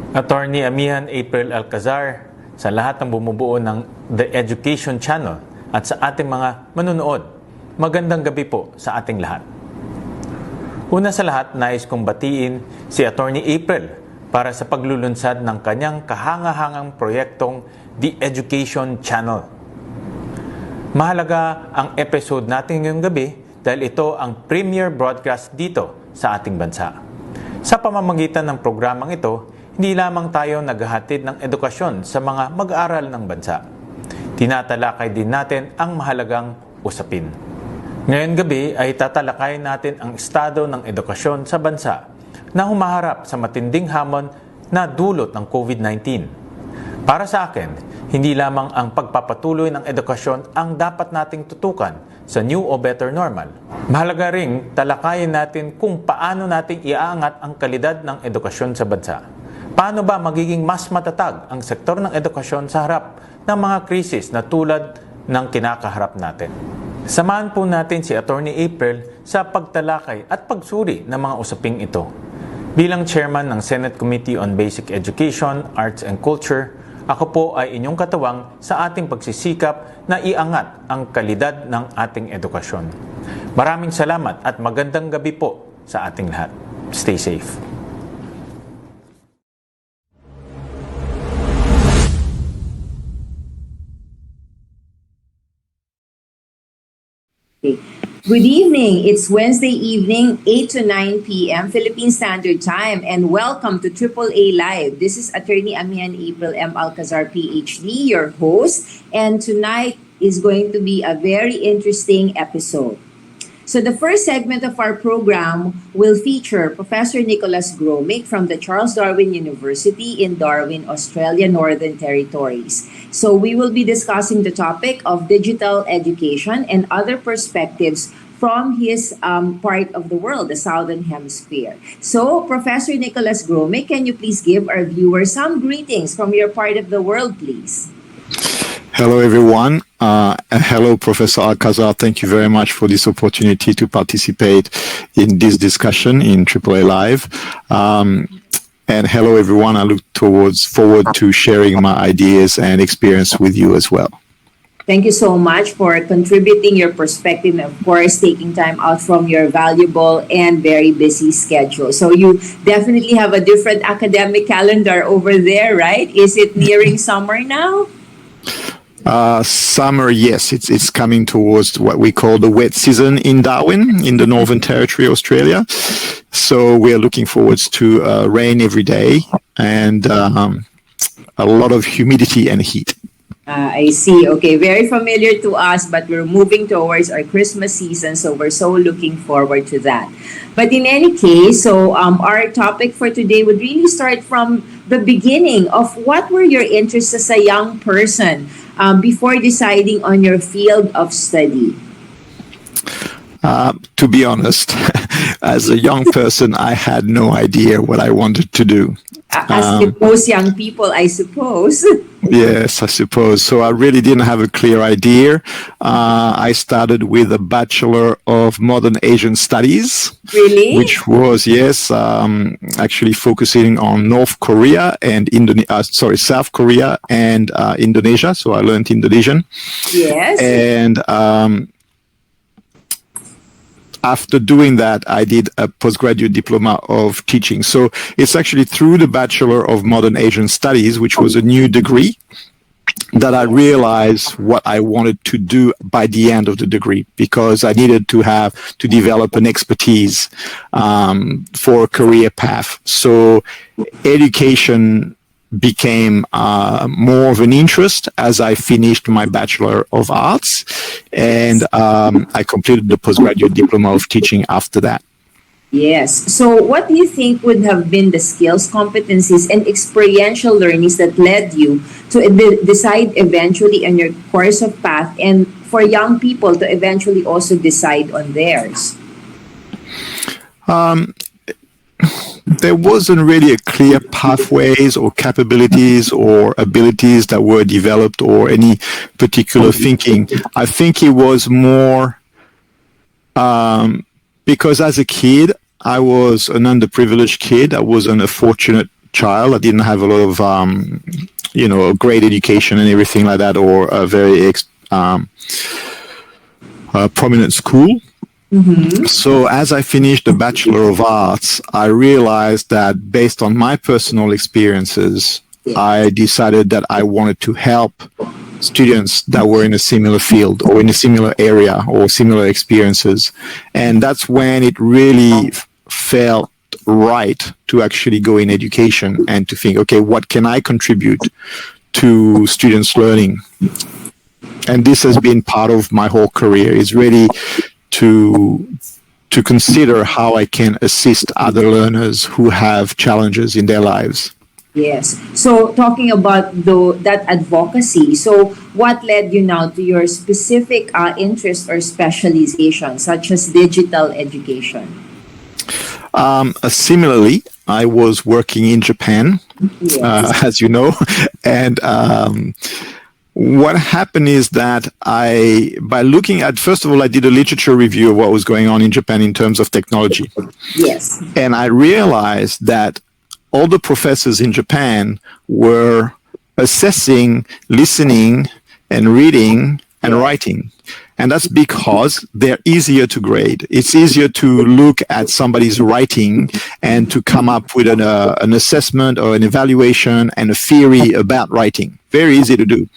Attorney Amihan April Alcazar, sa lahat ng bumubuo ng The Education Channel at sa ating mga manunood, magandang gabi po sa ating lahat. Una sa lahat, nais kong batiin si Attorney April para sa paglulunsad ng kanyang kahangahangang proyektong The Education Channel. Mahalaga ang episode natin ngayong gabi dahil ito ang premier broadcast dito sa ating bansa. Sa pamamagitan ng programang ito, hindi lamang tayo naghahatid ng edukasyon sa mga mag-aaral ng bansa. Tinatalakay din natin ang mahalagang usapin. Ngayong gabi ay tatalakayin natin ang estado ng edukasyon sa bansa na humaharap sa matinding hamon na dulot ng COVID-19. Para sa akin, hindi lamang ang pagpapatuloy ng edukasyon ang dapat nating tutukan sa new o better normal. Mahalaga ring talakayin natin kung paano nating iaangat ang kalidad ng edukasyon sa bansa. Paano ba magiging mas matatag ang sektor ng edukasyon sa harap ng mga krisis na tulad ng kinakaharap natin? Samahan po natin si Attorney April sa pagtalakay at pagsuri ng mga usaping ito. Bilang chairman ng Senate Committee on Basic Education, Arts and Culture, ako po ay inyong katawang sa ating pagsisikap na iangat ang kalidad ng ating edukasyon. Maraming salamat at magandang gabi po sa ating lahat. Stay safe. Good evening. It's Wednesday evening, 8 to 9 p.m. Philippine Standard Time, and welcome to AAA Live. This is Attorney Amihan April M. Alcazar, PhD, your host, and tonight is going to be a very interesting episode. So the first segment of our program will feature Professor Nicolas Gromik from the Charles Darwin University in Darwin, Australia, Northern Territories. So we will be discussing the topic of digital education and other perspectives from his part of the world, the Southern Hemisphere. So, Professor Nicolas Gromik, can you please give our viewers some greetings from your part of the world, please? Hello, everyone. Hello, Professor Alcazar. Thank you very much for this opportunity to participate in this discussion in AAA Live. And hello, everyone. I look forward to sharing my ideas and experience with you as well. Thank you so much for contributing your perspective and, of course, taking time out from your valuable and very busy schedule. So you definitely have a different academic calendar over there, right? Is it nearing summer now? Summer, yes, it's coming towards what we call the wet season in Darwin, in the Northern Territory, Australia. So we're looking forward to rain every day and a lot of humidity and heat. I see. Okay, very familiar to us, but we're moving towards our Christmas season, so we're so looking forward to that. But in any case, so our topic for today would really start from the beginning of what were your interests as a young person before deciding on your field of study? To be honest, as a young person, I had no idea what I wanted to do. As with most young people, I suppose. Yes, I suppose. So I really didn't have a clear idea. I started with a Bachelor of Modern Asian Studies. Really? Which was, yes, actually focusing on North Korea and South Korea and Indonesia. So I learned Indonesian. Yes. And after doing that, I did a postgraduate diploma of teaching. So it's actually through the Bachelor of Modern Asian Studies, which was a new degree, that I realized what I wanted to do by the end of the degree, because I needed to develop an expertise for a career path. So education became more of an interest as I finished my Bachelor of Arts, and I completed the postgraduate diploma of teaching after that. Yes. So what do you think would have been the skills, competencies, and experiential learnings that led you to decide eventually on your course of path, and for young people to eventually also decide on theirs? There wasn't really a clear pathways or capabilities or abilities that were developed or any particular thinking. I think it was more because as a kid, I was an underprivileged kid. I wasn't a fortunate child. I didn't have a lot of, great education and everything like that, or a very prominent school. So as I finished the Bachelor of Arts, I realized that based on my personal experiences, I decided that I wanted to help students that were in a similar field or in a similar area or similar experiences. And that's when it really felt right to actually go in education and to think, okay, what can I contribute to students' learning? And this has been part of my whole career, is really to consider how I can assist other learners who have challenges in their lives. Yes. So talking about that advocacy, so what led you now to your specific interest or specialization, such as digital education? Similarly, I was working in Japan, as you know, and what happened is that by looking at, first of all, I did a literature review of what was going on in Japan in terms of technology. Yes. And I realized that all the professors in Japan were assessing, listening, and reading and writing. And that's because they're easier to grade. It's easier to look at somebody's writing and to come up with an assessment or an evaluation and a theory about writing. Very easy to do.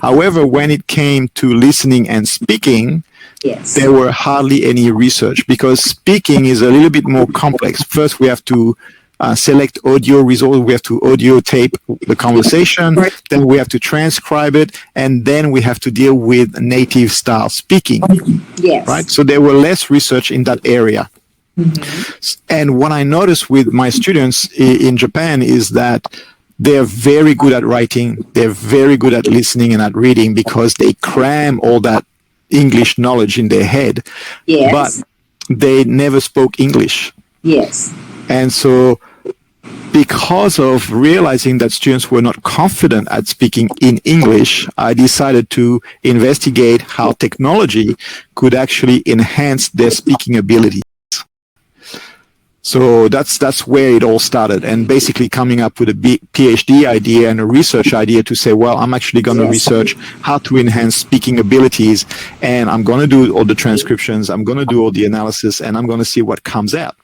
However, when it came to listening and speaking, there were hardly any research, because speaking is a little bit more complex. First, we have to select audio results. We have to audio tape the conversation. Then we have to transcribe it, and then we have to deal with native style speaking. Yes. Right. So there were less research in that area. And what I noticed with my students in Japan is that they're very good at writing. They're very good at listening and at reading, because they cram all that English knowledge in their head. Yes. But they never spoke English. Yes. And so, because of realizing that students were not confident at speaking in English, I decided to investigate how technology could actually enhance their speaking abilities. So that's where it all started, and basically coming up with a PhD idea and a research idea to say, well, I'm actually going to research how to enhance speaking abilities, and I'm going to do all the transcriptions, I'm going to do all the analysis, and I'm going to see what comes out.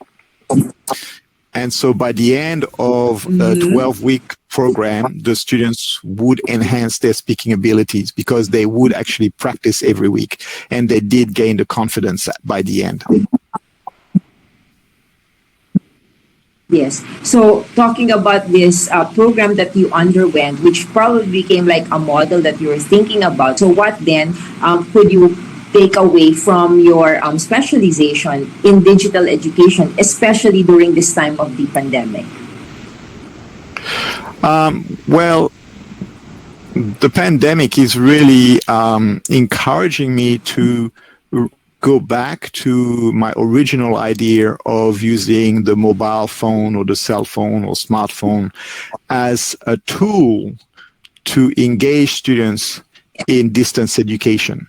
And so by the end of a 12-week program, the students would enhance their speaking abilities, because they would actually practice every week, and they did gain the confidence by the end. Yes. So talking about this program that you underwent, which probably became like a model that you were thinking about. So what then could you take away from your specialization in digital education, especially during this time of the pandemic? Well, the pandemic is really encouraging me to go back to my original idea of using the mobile phone or the cell phone or smartphone as a tool to engage students in distance education.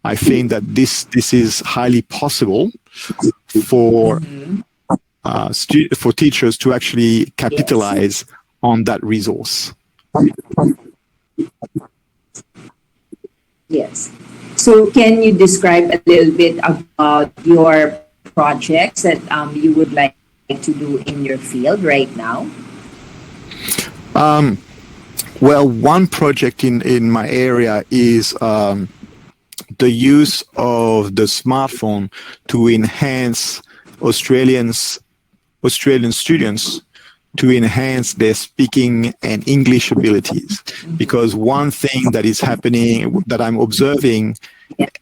I think that this is highly possible for teachers to actually capitalize on that resource. Yes. So can you describe a little bit about your projects that you would like to do in your field right now? Well, one project in my area is the use of the smartphone to enhance Australian students to enhance their speaking and English abilities. Because one thing that is happening, that I'm observing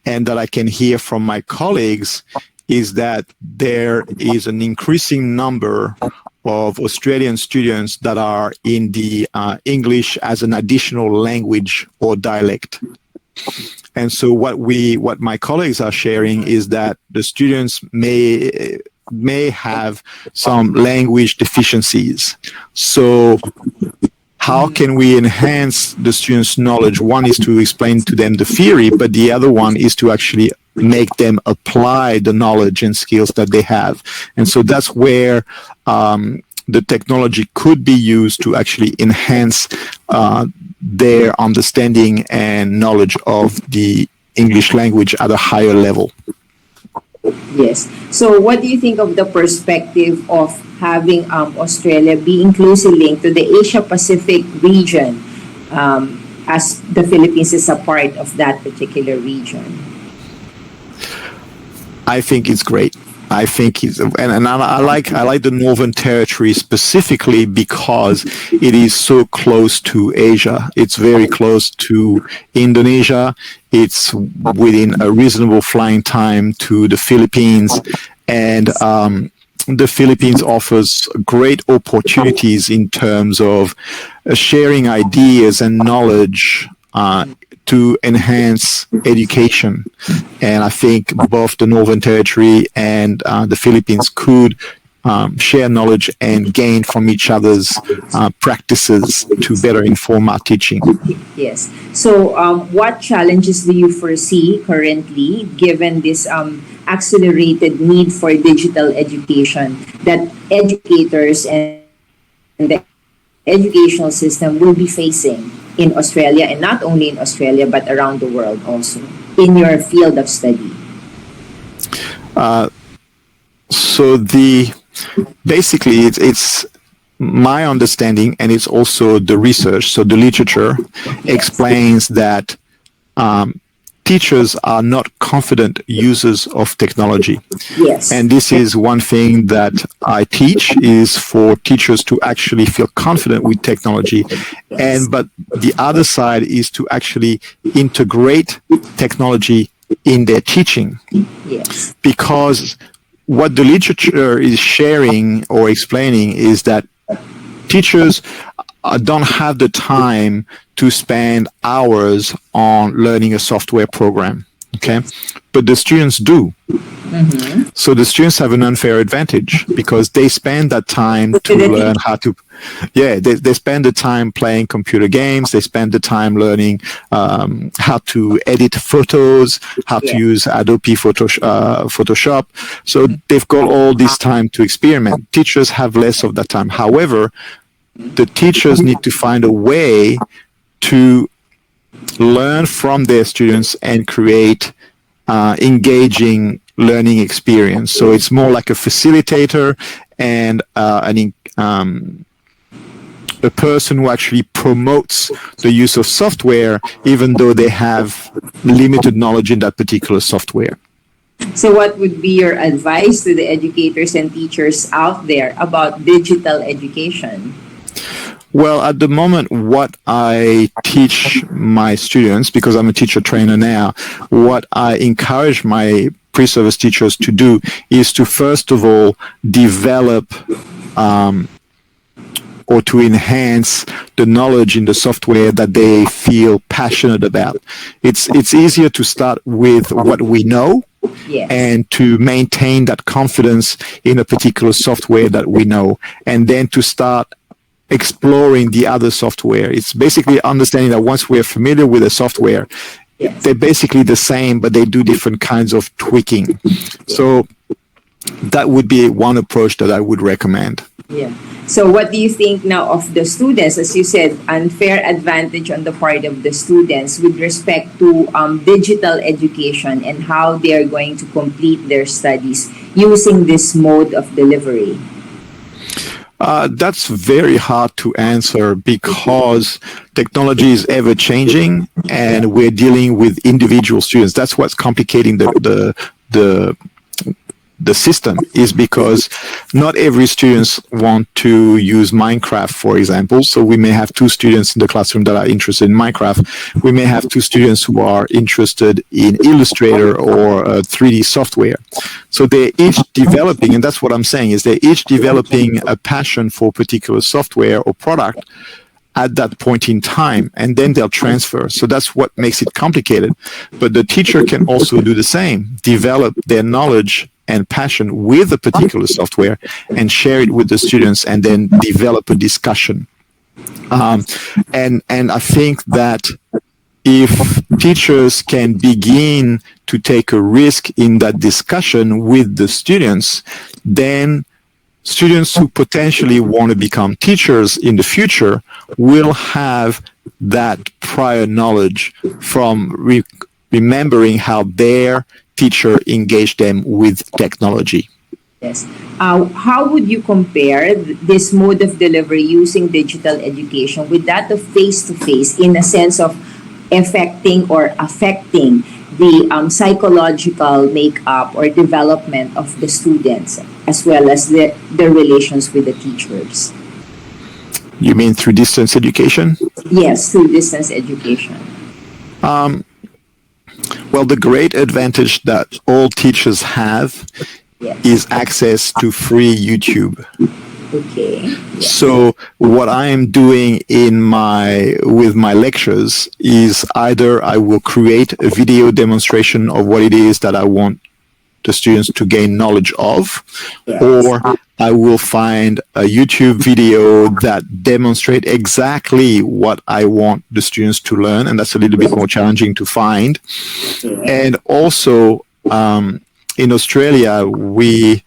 and that I can hear from my colleagues, is that there is an increasing number of Australian students that are in the English as an additional language or dialect. And so what my colleagues are sharing is that the students may have some language deficiencies. So how can we enhance the students' knowledge? One is to explain to them the theory, but the other one is to actually make them apply the knowledge and skills that they have. And so that's where the technology could be used to actually enhance their understanding and knowledge of the English language at a higher level. Yes. So what do you think of the perspective of having Australia being closely linked to the Asia-Pacific region, as the Philippines is a part of that particular region? I think it's great. I think I like the Northern Territory specifically because it is so close to Asia. It's very close to Indonesia. It's within a reasonable flying time to the Philippines, and the Philippines offers great opportunities in terms of sharing ideas and knowledge to enhance education. And I think both the Northern Territory and the Philippines could share knowledge and gain from each other's practices to better inform our teaching. Yes. So what challenges do you foresee currently, given this accelerated need for digital education, that educators and the educational system will be facing in Australia, and not only in Australia, but around the world also, in your field of study? So basically it's my understanding, and it's also the research. So the literature explains that teachers are not confident users of technology. Yes. And this is one thing that I teach, is for teachers to actually feel confident with technology. But the other side is to actually integrate technology in their teaching. Yes. Because what the literature is sharing or explaining is that teachers don't have the time to spend hours on learning a software program, okay? But the students do. Mm-hmm. So the students have an unfair advantage because they spend that time to learn how to, they spend the time playing computer games, they spend the time learning how to edit photos, how to use Adobe Photoshop. So they've got all this time to experiment. Teachers have less of that time. However, the teachers need to find a way to learn from their students and create engaging learning experience. So it's more like a facilitator and a person who actually promotes the use of software, even though they have limited knowledge in that particular software. So what would be your advice to the educators and teachers out there about digital education? Well, at the moment, what I teach my students, because I'm a teacher trainer now, what I encourage my pre-service teachers to do is to, first of all, develop or to enhance the knowledge in the software that they feel passionate about. It's easier to start with what we know, and to maintain that confidence in a particular software that we know, and then to start exploring the other software. It's basically understanding that once we're familiar with the software, they're basically the same, but they do different kinds of tweaking. So that would be one approach that I would recommend. Yeah. So what do you think now of the students? As you said, unfair advantage on the part of the students with respect to digital education and how they are going to complete their studies using this mode of delivery? That's very hard to answer because technology is ever changing and we're dealing with individual students. That's what's complicating the system, is because not every students want to use Minecraft, for example. So we may have two students in the classroom that are interested in Minecraft. We may have two students who are interested in Illustrator or 3D software. So they're each developing, and that's what I'm saying, is they're each developing a passion for a particular software or product at that point in time, and then they'll transfer. So that's what makes it complicated. But the teacher can also do the same, develop their knowledge and passion with a particular software and share it with the students, and then develop a discussion. And I think that if teachers can begin to take a risk in that discussion with the students, then students who potentially want to become teachers in the future will have that prior knowledge from remembering how their teacher engaged them with technology. Yes. How would you compare this mode of delivery using digital education with that of face-to-face in a sense of affecting the psychological makeup or development of the students as well as their relations with the teachers? You mean through distance education? Yes, through distance education. Well, the great advantage that all teachers have is access to free YouTube. Okay. So what I am doing with my lectures is either I will create a video demonstration of what it is that I want the students to gain knowledge of, or I will find a YouTube video that demonstrate exactly what I want the students to learn, and that's a little bit more challenging to find. And also, in Australia, we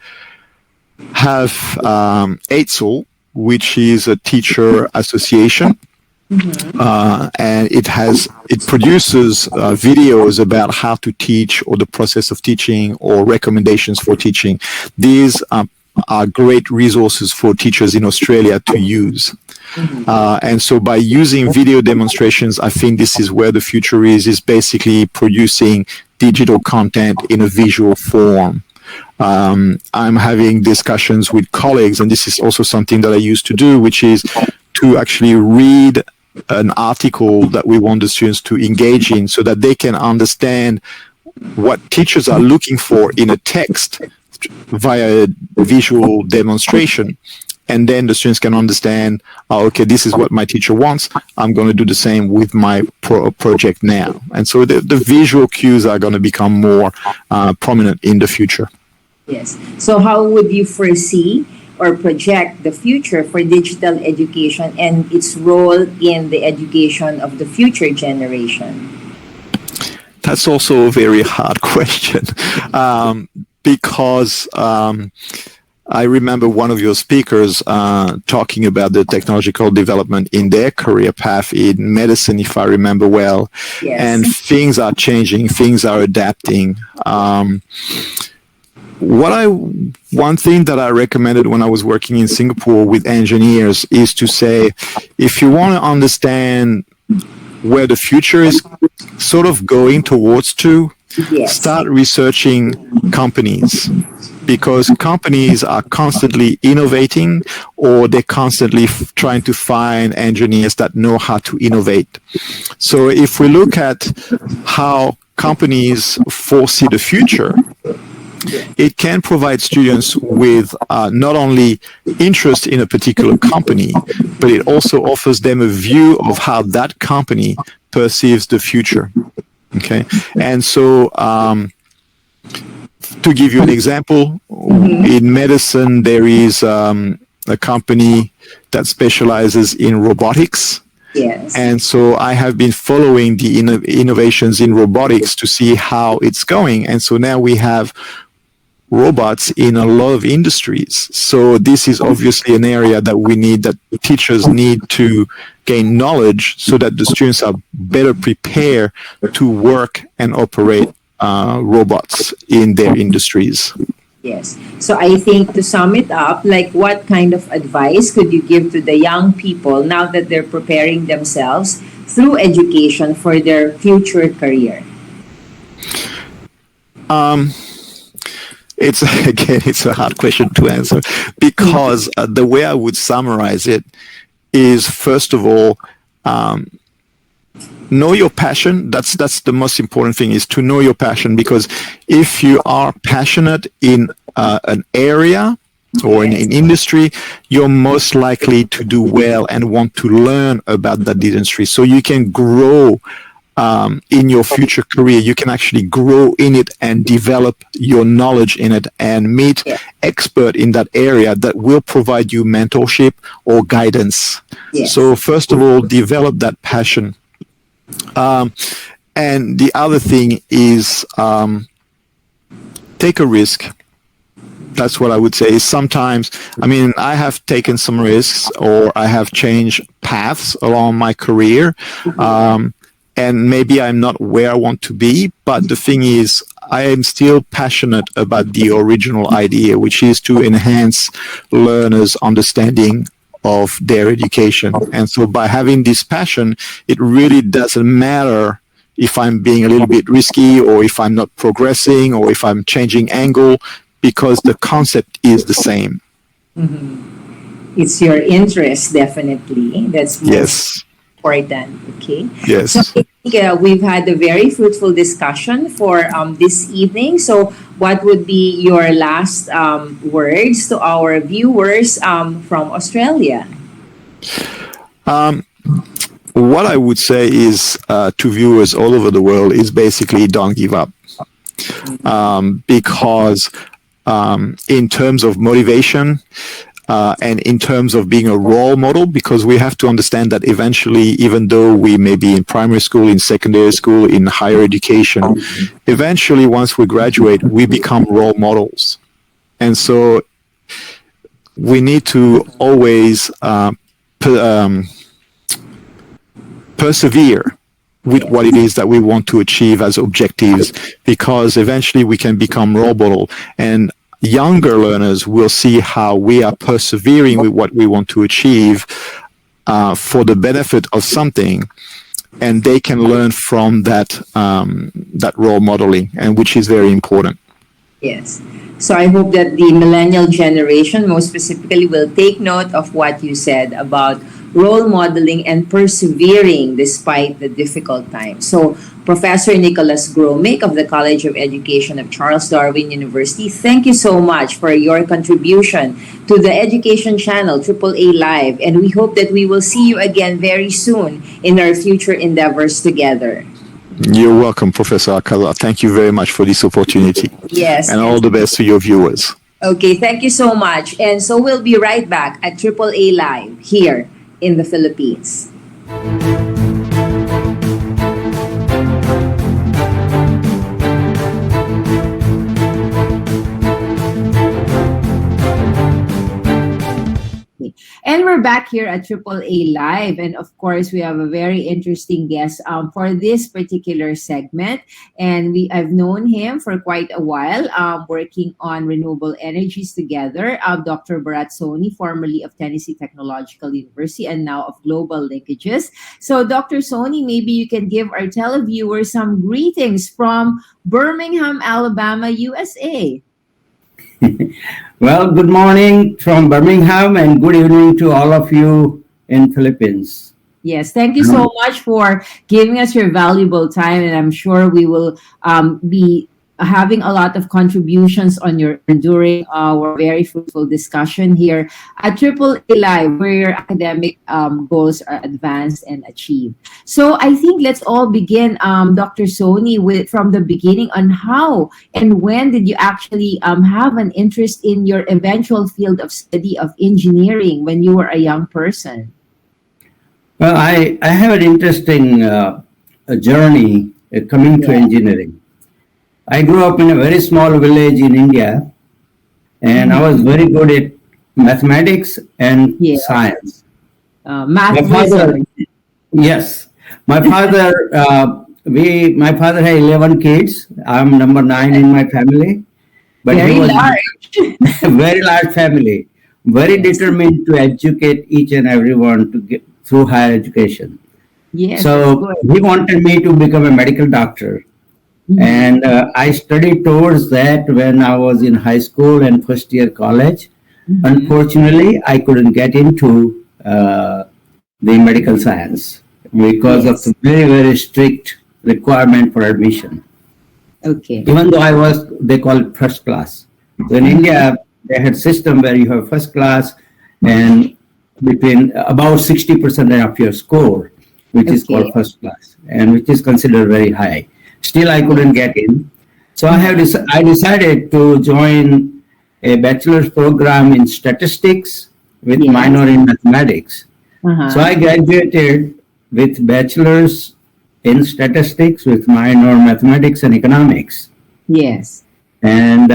have AITSL, which is a teacher association, and it produces videos about how to teach or the process of teaching or recommendations for teaching. These are great resources for teachers in Australia to use. And so by using video demonstrations, I think this is where the future is basically producing digital content in a visual form. I'm having discussions with colleagues, and this is also something that I used to do, which is to actually read an article that we want the students to engage in so that they can understand what teachers are looking for in a text via visual demonstration. And then the students can understand, okay, this is what my teacher wants. I'm going to do the same with my project now. And so the visual cues are going to become more prominent in the future. Yes. So how would you foresee or project the future for digital education and its role in the education of the future generation? That's also a very hard question because I remember one of your speakers talking about the technological development in their career path in medicine, if I remember well. Yes. And things are changing, things are adapting. One thing that I recommended when I was working in Singapore with engineers is to say, if you want to understand where the future is sort of going towards start researching companies, because companies are constantly innovating or they're constantly trying to find engineers that know how to innovate. So if we look at how companies foresee the future, it can provide students with not only interest in a particular company, but it also offers them a view of how that company perceives the future. Okay, and so to give you an example, in medicine there is a company that specializes in robotics. Yes. And so I have been following the innovations in robotics to see how it's going. And so now we have robots in a lot of industries. So this is obviously an area that teachers need to gain knowledge so that the students are better prepared to work and operate robots in their industries. Yes. So I think to sum it up, like what kind of advice could you give to the young people now that they're preparing themselves through education for their future career? It's a hard question to answer because the way I would summarize it is, first of all, know your passion. That's the most important thing, is to know your passion, because if you are passionate in an area or in an industry, you're most likely to do well and want to learn about that industry. So you can grow in your future career. You can actually grow in it and develop your knowledge in it and meet expert in that area that will provide you mentorship or guidance. Yes. So first of all, develop that passion. And the other thing is take a risk. that's what I would say. Is sometimes, I mean, I have taken some risks, or I have changed paths along my career, and maybe I'm not where I want to be. But the thing is, I am still passionate about the original idea, which is to enhance learners' understanding of their education. And so by having this passion, it really doesn't matter if I'm being a little bit risky, or if I'm not progressing, or if I'm changing angle, because the concept is the same. It's your interest, definitely. That's most Yes. important. Okay. Yes. So I think we've had a very fruitful discussion for this evening. So what would be your last words to our viewers from Australia? What I would say is to viewers all over the world is basically don't give up. Because in terms of motivation, and in terms of being a role model, because we have to understand that eventually, even though we may be in primary school, in secondary school, in higher education, eventually once we graduate, we become role models. And so we need to always persevere with what it is that we want to achieve as objectives, because eventually we can become role model, and younger learners will see how we are persevering with what we want to achieve for the benefit of something, and they can learn from that role modeling, and which is very important. Yes. So I hope that the millennial generation, most specifically, will take note of what you said about role modeling and persevering despite the difficult times. So Professor Nicolas Gromik of the College of Education of Charles Darwin University, thank you so much for your contribution to the education channel AAA Live, and we hope that we will see you again very soon in our future endeavors together. You're welcome, Professor Akala. Thank you very much for this opportunity. Yes. And all the best to your viewers. Okay, thank you so much. And so we'll be right back at AAA Live here in the Philippines. And we're back here at AAA Live. And of course, we have a very interesting guest for this particular segment. And I've known him for quite a while, working on renewable energies together. Dr. Bharat Soni, formerly of Tennessee Technological University and now of Global Linkages. So Dr. Soni, maybe you can give our televiewers some greetings from Birmingham, Alabama, USA. Well, good morning from Birmingham and good evening to all of you in Philippines. Yes, thank you so much for giving us your valuable time, and I'm sure we will be having a lot of contributions during our very fruitful discussion here at AAA Live, where your academic goals are advanced and achieved. So I think let's all begin, Dr. Soni, from the beginning on how and when did you actually have an interest in your eventual field of study of engineering when you were a young person? Well, I have an interesting journey coming to engineering. I grew up in a very small village in India, and I was very good at mathematics and science. Math. Yes, my father. My father had 11 kids. I'm number 9 in my family, but very he was large. very large family. Very determined to educate each and everyone to get through higher education. Yes. So he wanted me to become a medical doctor. And I studied towards that when I was in high school and first year college. Unfortunately, I couldn't get into the medical science because of the very, very strict requirement for admission. Okay. Even though they call it first class. So in India, they had system where you have first class and between about 60% of your score, which is called first class, and which is considered very high. Still, I couldn't get in. So I decided to join a bachelor's program in statistics with minor in mathematics. So I graduated with bachelor's in statistics with minor mathematics and economics. Yes. And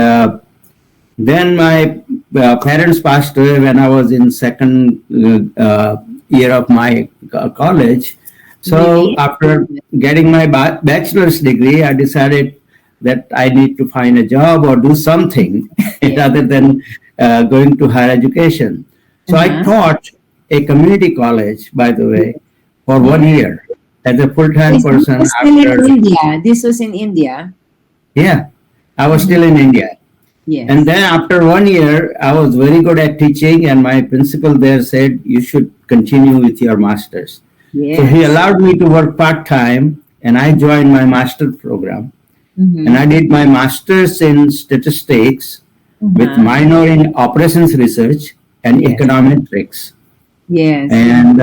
Then my parents passed away when I was in second year of my college. So Really? after getting my bachelor's degree, I decided that I need to find a job or do something rather than going to higher education. So I taught a community college, by the way, for 1 year as a full-time person. This was still in India. This was in India. Yeah, I was still in India. Yes. And then after 1 year, I was very good at teaching, and my principal there said, you should continue with your master's. Yes. So he allowed me to work part-time, and I joined my master's program. Mhm. And I did my master's in statistics with minor in operations research and Yes. econometrics. Yes. And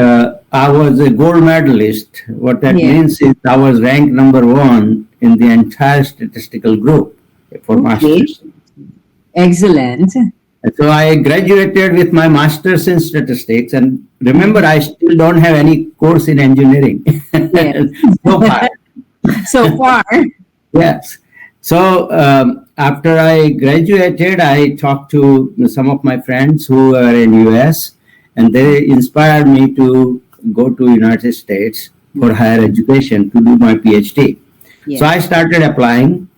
I was a gold medalist. What that Yes. means is I was ranked #1 in the entire statistical group for Okay. masters. Excellent. And so I graduated with my master's in statistics. And remember, I still don't have any course in engineering Yes. so far. So far. Yes. So after I graduated, I talked to some of my friends who are in US, and they inspired me to go to United States for higher education to do my PhD. Yes. So I started applying,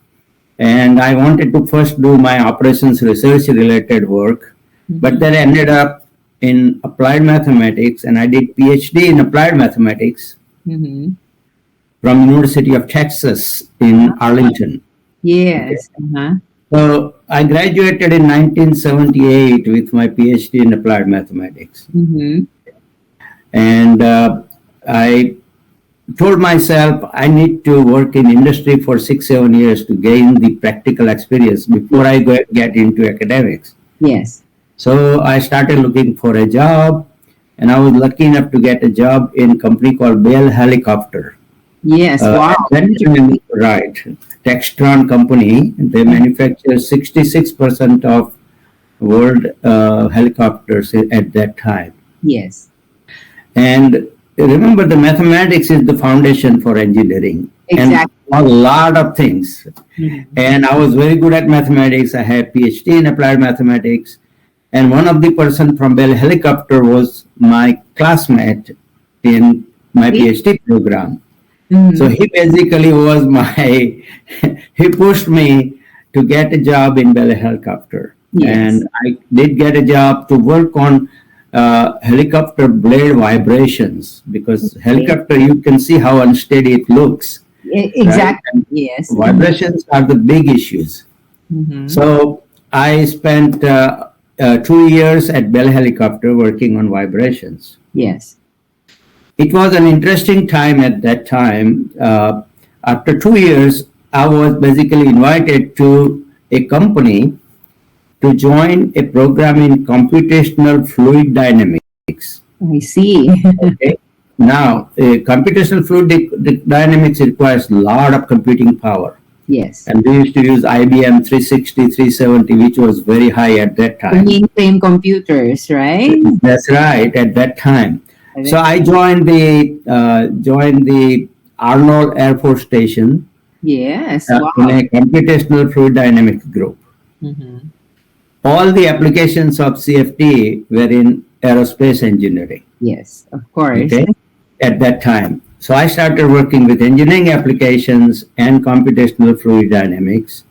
and I wanted to first do my operations research related work, but then ended up in applied mathematics, and I did PhD in applied mathematics Mhm. from University of Texas in Arlington. Yes. So I graduated in 1978 with my PhD in applied mathematics. Mhm. And I told myself I need to work in industry for 6-7 years to gain the practical experience before I get into academics. Yes. So I started looking for a job, and I was lucky enough to get a job in a company called Bell Helicopter. Yes. Wow. At that time, right. Textron company, they manufacture 66% of world helicopters at that time. Yes. And remember, the mathematics is the foundation for engineering. Exactly. And a lot of things. Mhm. And I was very good at mathematics. I had PhD in applied mathematics. And one of the person from Bell Helicopter was my classmate in my PhD program. Mhm. So he basically was he pushed me to get a job in Bell Helicopter. Yes. And I did get a job to work on helicopter blade vibrations, because helicopter, you can see how unsteady it looks. Exactly. And Yes. vibrations are the big issues. Mhm. So I spent 2 years at Bell Helicopter working on vibrations. Yes. It was an interesting time at that time. After 2 years, I was basically invited to a company to join a program in computational fluid dynamics. I see. Okay. Now, computational fluid dynamics requires a lot of computing power. Yes. And we used to use IBM 360, 370, which was very high at that time. Mainframe computers, right? That's right, at that time. So I joined the Arnold Air Force Station Yes. in Wow. a computational fluid dynamics group. Mhm. All the applications of CFD were in aerospace engineering. Yes, of course. Okay, at that time. So I started working with engineering applications and computational fluid dynamics,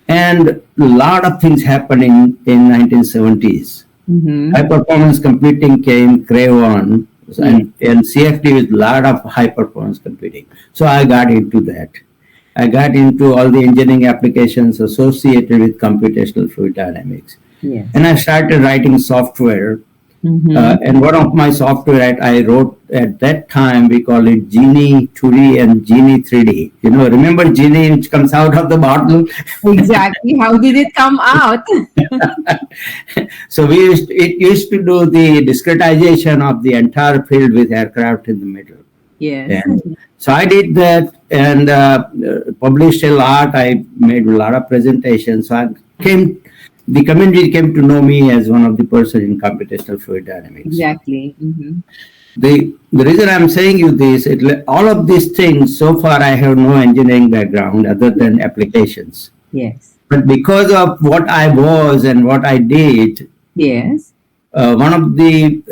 and a lot of things happened in 1970s. Mhm. High performance computing came, Cray-1, and CFD is a lot of high performance computing. So I got into that. I got into all the engineering applications associated with computational fluid dynamics. Yes. And I started writing software. Mhm. And one of my software I wrote at that time, we call it Genie 2D and Genie 3D. Remember Genie, which comes out of the bottle? Exactly. How did it come out? So it used to do the discretization of the entire field with aircraft in the middle. Yes. And so I did that and published a lot. I made a lot of presentations. So the community came to know me as one of the person in computational fluid dynamics. Exactly. Mhm. The reason I'm saying you this, all of these things, so far I have no engineering background other than applications. Yes. But because of what I was and what I did, Yes. one of the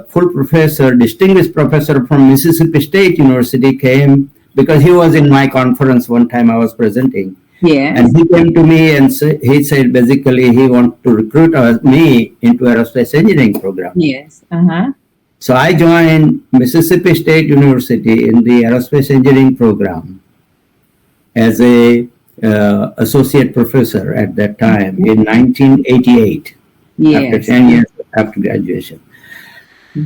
full professor, distinguished professor from Mississippi State University came because he was in my conference one time I was presenting. Yes. And he came to me and he said basically he wanted to recruit me into aerospace engineering program. Yes. Uh-huh. So I joined Mississippi State University in the aerospace engineering program as a associate professor at that time in 1988, after Yes. 10 years after graduation.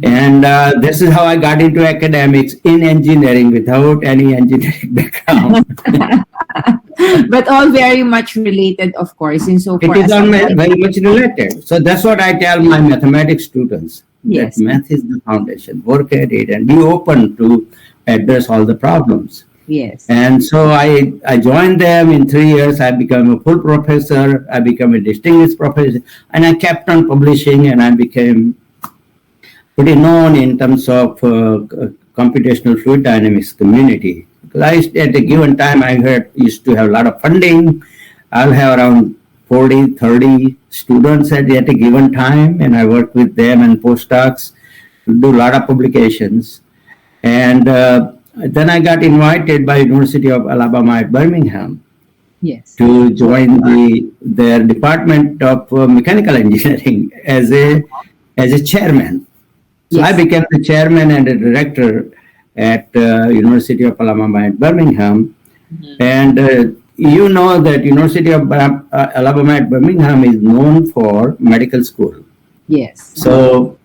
And this is how I got into academics in engineering without any engineering background. But all very much related, of course, in so far It is as all very much related. So that's what I tell my mathematics students. Yes. That math is the foundation. Work at it and be open to address all the problems. Yes. And so I joined them. In 3 years, I became a full professor. I became a distinguished professor. And I kept on publishing, and I became pretty known in terms of computational fluid dynamics community. Because at a given time, used to have a lot of funding. I'll have around 40, 30 students at a given time, and I work with them and postdocs to do a lot of publications. And then I got invited by University of Alabama at Birmingham Yes. to join their Department of Mechanical Engineering as a chairman. So Yes. I became the chairman and a director at University of Alabama at Birmingham. And you know that University of Alabama at Birmingham is known for medical school. Yes. So,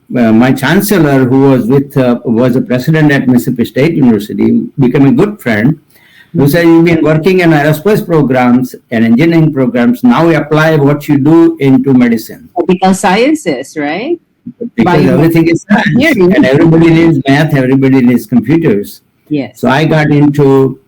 my chancellor, who was a president at Mississippi State University, became a good friend. Who said, "You've been working in aerospace programs and engineering programs. Now we apply what you do into medicine, Medical sciences, right? because everything is science, Engineering. and everybody needs math. Everybody needs computers." Yes. So I got into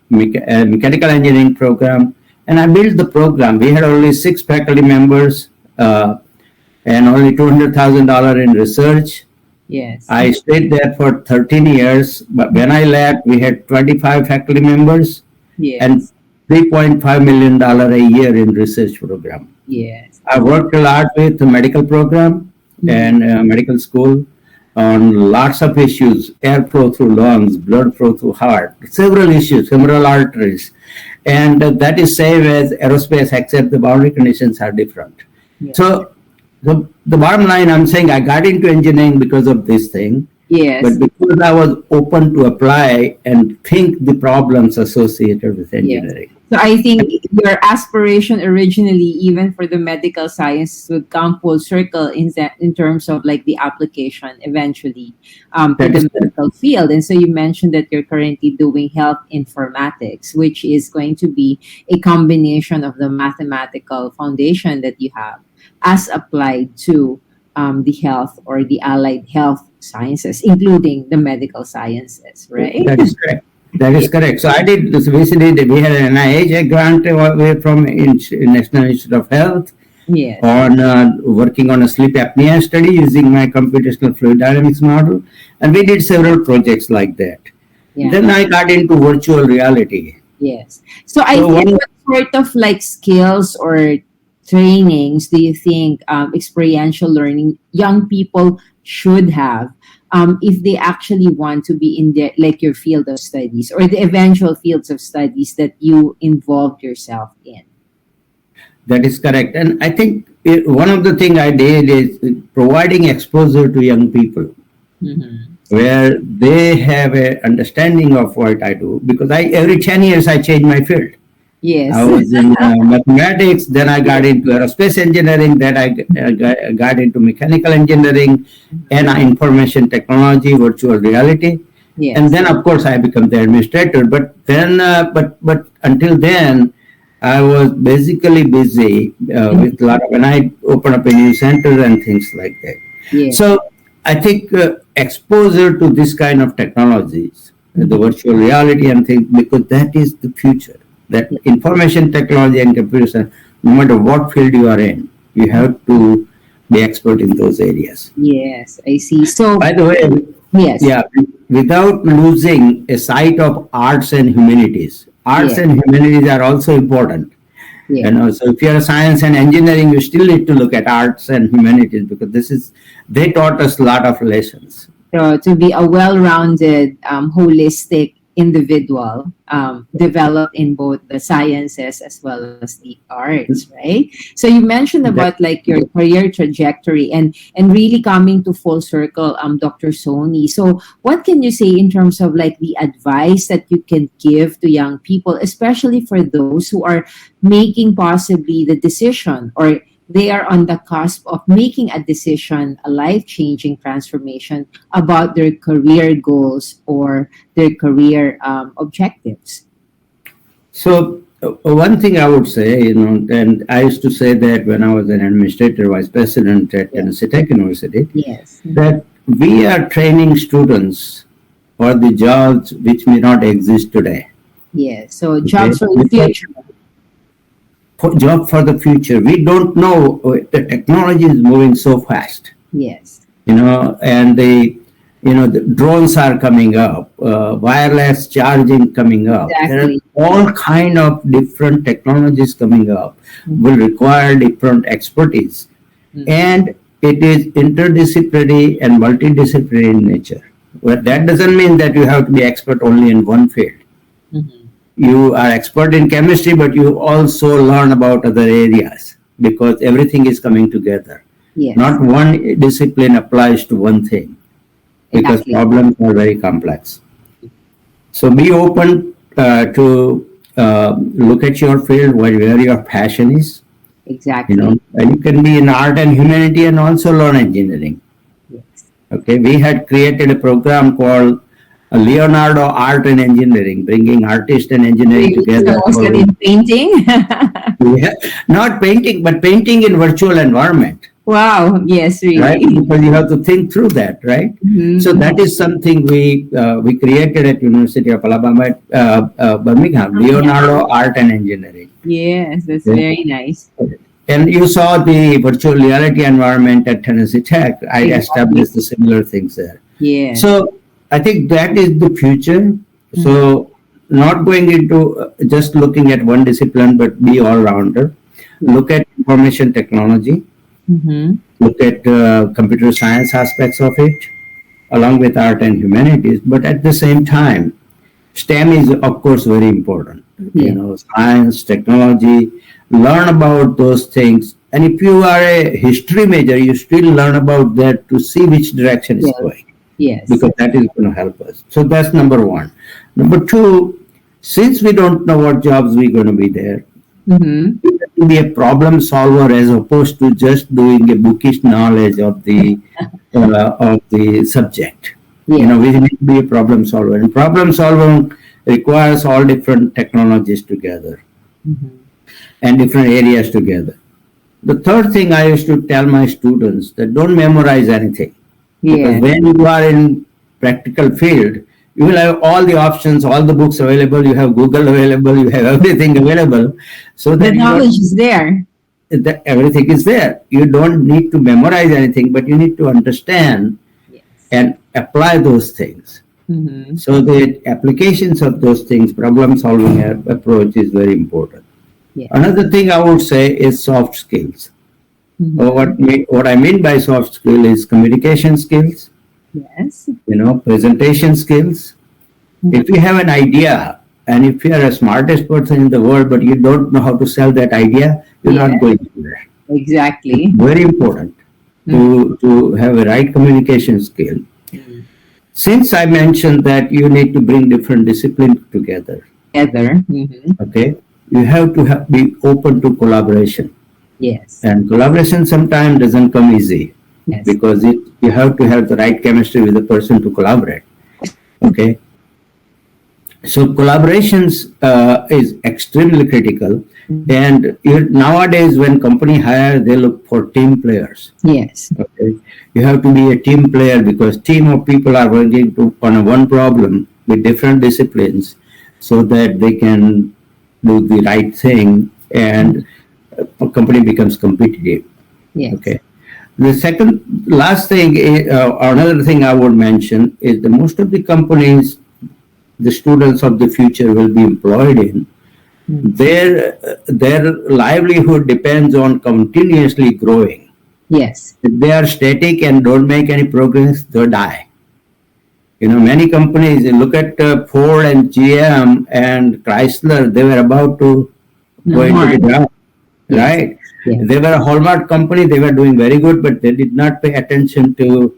mechanical engineering program, and I built the program. We had only 6 faculty members and only $200,000 in research. Yes. I stayed there for 13 years, but when I left, we had 25 faculty members Yes. and $3.5 million a year in research program. Yes. I worked a lot with the medical program and medical school on lots of issues: airflow through lungs, blood flow through heart, several issues, femoral arteries. And that is same as aerospace, except the boundary conditions are different. Yes. So the bottom line, I'm saying I got into engineering because of this thing, Yes. but because I was open to apply and think the problems associated with engineering. So I think your aspiration originally, even for the medical science, would come full circle in terms of like the application eventually to That is the medical field. And so you mentioned that you're currently doing health informatics, which is going to be a combination of the mathematical foundation that you have as applied to the health or the allied health sciences, including the medical sciences, right? That is correct. That is correct. So I did this. Basically, we had an NIH grant from National Institute of Health Yes. on working on a sleep apnea study using my computational fluid dynamics model, and we did several projects like that. Yeah. Then I got into virtual reality. Yes. So I So think one- what sort of like skills or trainings do you think experiential learning young people should have if they actually want to be in the like your field of studies or the eventual fields of studies that you involved yourself in? That is correct. And I think one of the things I did is providing exposure to young people, where they have a understanding of what I do, because every 10 years I change my field. Yes. I was in mathematics, then I got into aerospace engineering, then I got into mechanical engineering and information technology, virtual reality. Yes. And then, of course, I became the administrator. But then, but until then, I was basically busy with a lot of, and I opened up a new center and things like that. Yes. So I think exposure to this kind of technologies, the virtual reality and things, because that is the future. That information technology and computer science, no matter what field you are in, you have to be expert in those areas. Yes, I see. So By the way, yes. yeah, without losing a sight of arts and humanities, Arts Yeah. and humanities are also important. Yeah. So if you're a science and engineering, you still need to look at arts and humanities because they taught us a lot of lessons. So to be a well-rounded, holistic individual, developed in both the sciences as well as the arts, right? So you mentioned about like your career trajectory and really coming to full circle, Dr. Soni. So what can you say in terms of like the advice that you can give to young people, especially for those who are making possibly the decision, or they are on the cusp of making a decision, a life-changing transformation about their career goals or their career objectives? So one thing I would say, and I used to say that when I was an administrator vice president at Tennessee Tech University, Yes. that we are training students for the jobs which may not exist today. Yes. So jobs for the future. Job for the future. We don't know, the technology is moving so fast, Yes. and the drones are coming up, wireless charging coming up. Exactly. There are all kind of different technologies coming up, will require different expertise, and it is interdisciplinary and multidisciplinary in nature. Well, that doesn't mean that you have to be expert only in one field. You are expert in chemistry, but you also learn about other areas because everything is coming together. Yes. Not one discipline applies to one thing because Exactly. problems are very complex. So be open to look at your field where your passion is. Exactly. And you can be in art and humanity and also learn engineering. Yes. Okay, we had created a program called Leonardo Art and Engineering, bringing artists and engineering together. So in painting. Not painting, but painting in virtual environment. Wow. Yes, really. Right, because you have to think through that, right? So that is something we created at University of Alabama at Birmingham, Leonardo Art and Engineering. Yes, that's very nice. And you saw the virtual reality environment at Tennessee Tech. I established the similar things there. Yeah. So I think that is the future. So not going into just looking at one discipline, but be all-rounder. Look at information technology. Look at computer science aspects of it, along with art and humanities. But at the same time, STEM is, of course, very important. Science, technology, learn about those things. And if you are a history major, you still learn about that to see which direction it's going. Yes. Because that is going to help us. So that's number one. Number two, since we don't know what jobs we're going to be there, we have to be a problem solver as opposed to just doing a bookish knowledge of the subject. We need to be a problem solver. And problem solving requires all different technologies together and different areas together. The third thing I used to tell my students that don't memorize anything. Because when you are in practical field, you will have all the options, all the books available, you have Google available, you have everything available. So that the knowledge is there. Everything is there. You don't need to memorize anything, but you need to understand and apply those things. So the applications of those things, problem solving approach is very important. Another thing I would say is soft skills. What I mean by soft skill is communication skills. Yes. Presentation skills. If you have an idea and if you are the smartest person in the world, but you don't know how to sell that idea, you're not going anywhere. Exactly. Very important to have a right communication skill. Since I mentioned that you need to bring different disciplines together. Okay, you have to be open to collaboration. Yes. And collaboration sometimes doesn't come easy because you have to have the right chemistry with the person to collaborate. Okay. So collaborations is extremely critical. And nowadays when company hire, they look for team players. Yes. Okay. You have to be a team player because team of people are working on one problem with different disciplines so that they can do the right thing and a company becomes competitive. Yes. Okay. The last thing, another thing I would mention is that most of the companies the students of the future will be employed in, their livelihood depends on continuously growing. Yes. If they are static and don't make any progress, they'll die. Many companies, you look at Ford and GM and Chrysler, they were about to go into the ground, right? Yes. They were a hallmark company, they were doing very good, but they did not pay attention to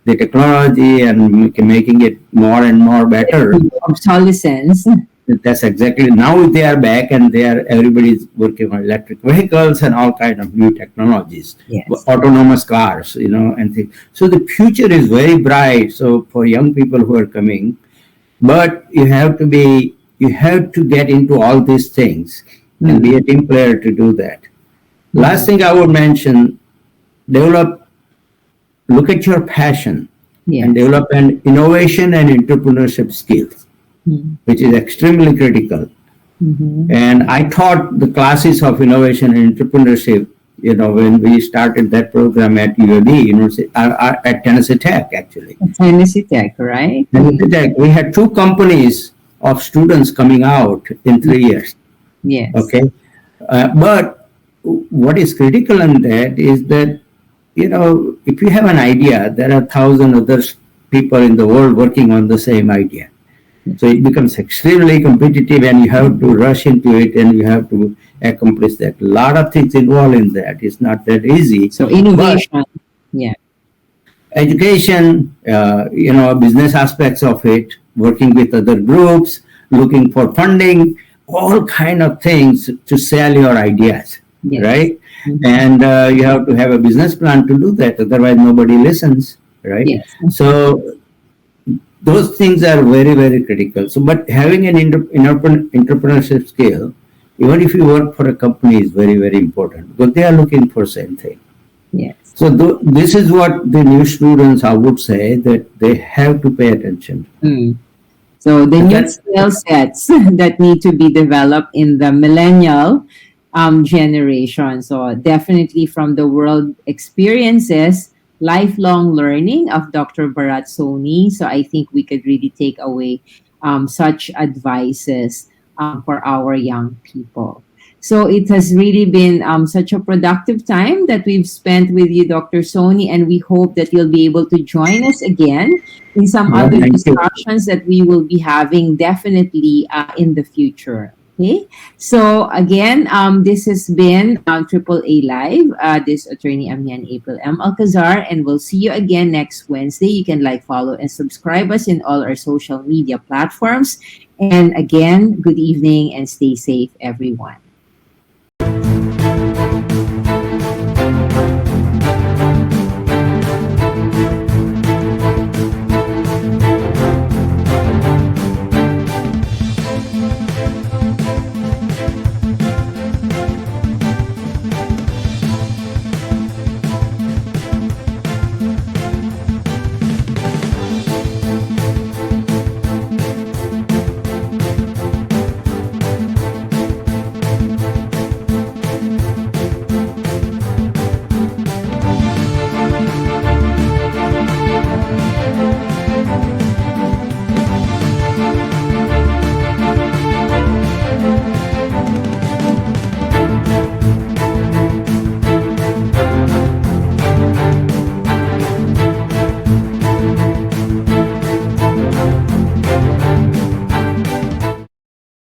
the technology and making it more and more better. Obsolescence. That's exactly. Now they are back and everybody's working on electric vehicles and all kind of new technologies, Yes. autonomous cars, and things. So the future is very bright. So for young people who are coming, but you have to get into all these things and be a team player to do that. Last thing I would mention, look at your passion and develop an innovation and entrepreneurship skills, which is extremely critical. And I taught the classes of innovation and entrepreneurship, when we started that program at UAB, at Tennessee Tech, actually. Tennessee Tech, right? Tennessee Tech. We had 2 companies of students coming out in 3 years. Yes. Okay. But what is critical in that is that, if you have an idea, there are 1,000 other people in the world working on the same idea. So it becomes extremely competitive and you have to rush into it and you have to accomplish that. A lot of things involved in that. It's not that easy. So innovation. But education, business aspects of it, working with other groups, looking for funding, all kind of things to sell your ideas, right? And you have to have a business plan to do that. Otherwise, nobody listens, right? Yes. So those things are very, very critical. So, but having an entrepreneurship skill, even if you work for a company, is very, very important because they are looking for same thing. Yes. So this is what the new students, I would say, that they have to pay attention. So the new skill sets that need to be developed in the millennial generation. So definitely from the world experiences, lifelong learning of Dr. Bharat Soni. So I think we could really take away such advices for our young people. So it has really been such a productive time that we've spent with you, Dr. Soni, and we hope that you'll be able to join us again in some other discussions that we will be having definitely in the future. Okay, so again, this has been AAA Live. This attorney Amian April M. Alcazar, and we'll see you again next Wednesday. You can follow, and subscribe us in all our social media platforms. And again, good evening and stay safe, everyone.